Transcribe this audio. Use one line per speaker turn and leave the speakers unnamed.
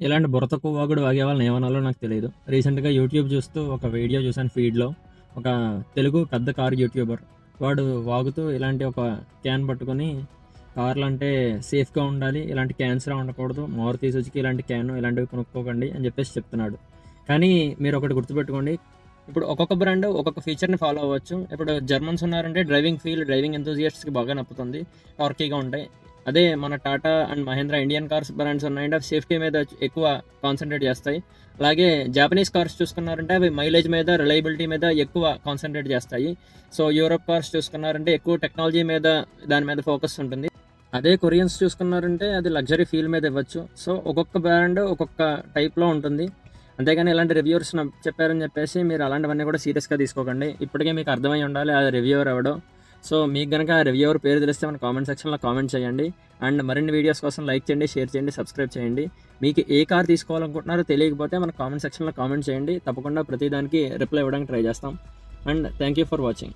ఇలాంటి బుర్ర తక్కువ వాగుడు వాగే వాళ్ళని ఏమనాలో నాకు తెలియదు. రీసెంట్‌గా యూట్యూబ్ చూస్తూ ఒక వీడియో చూసాను ఫీడ్‌లో. ఒక తెలుగు పెద్ద కార్ యూట్యూబర్. వాడు వాగుతూ ఇలాంటి ఒక క్యాన్ పట్టుకొని కార్లంటే సేఫ్‌గా ఉండాలి. ఇలాంటి క్యాన్స్‌లా ఉండకూడదు. మారుతి సుజుకి ఇలాంటి క్యాను ఇలాంటివి కొనుక్కోకండి అని చెప్పేసి చెప్తున్నాడు. కానీ మీరొకటి గుర్తుపెట్టుకోండి. ఇప్పుడు ఒక్కొక్క బ్రాండ్ ఒక్కొక్క ఫీచర్‌ని ఫాలో అవ్వచ్చు. ఇప్పుడు జర్మన్స్ ఉన్నారంటే డ్రైవింగ్ ఎంతూసియాస్ట్స్‌కి బాగా నప్పుతుంది. టార్కీగా ఉంటాయి. అదే మన Tata and Mahindra Indian cars brands ఉన్నాయంటే అవి సేఫ్టీ మీద ఎక్కువ కాన్సంట్రేట్ చేస్తాయి. అలాగే జాపనీస్ కార్స్ చూసుకున్నారంటే అవి మైలేజ్ మీద, రిలయబిలిటీ మీద ఎక్కువ కాన్సంట్రేట్ చేస్తాయి. సో యూరోప్ కార్స్ చూసుకున్నారంటే ఎక్కువ టెక్నాలజీ మీద దాని మీద ఫోకస్ ఉంటుంది. అదే కొరియన్స్ చూసుకున్నారంటే అది లగ్జరీ ఫీల్ మీద ఇవ్వచ్చు. సో ఒక్కొక్క బ్రాండ్ ఒక్కొక్క టైప్‌లో ఉంటుంది. అంతేగాని ఇలాంటి రివ్యూవర్స్ చెప్పారని చెప్పేసి మీరు అలాంటివన్నీ కూడా సీరియస్‌గా తీసుకోకండి. ఇప్పటికే మీకు అర్థమై ఉండాలి ఆ రివ్యూవర్ ఎవడో. సో మీకు గనక ఆ రివ్యూవర్ పేరు తెలిస్తే మన కామెంట్ సెక్షన్‌లో కామెంట్ చేయండి. అండ్ మరిన్ని వీడియోస్ కోసం లైక్ చేయండి, షేర్ చేయండి, సబ్స్క్రైబ్ చేయండి. మీకు ఏ కార్ తీసుకోవాలనుకుంటున్నారో తెలియకపోతే మన కామెంట్ సెక్షన్‌లో కామెంట్ చేయండి. తప్పకుండా ప్రతి దానికి రిప్లై ఇవ్వడానికి ట్రై చేస్తాం. And thank you for watching.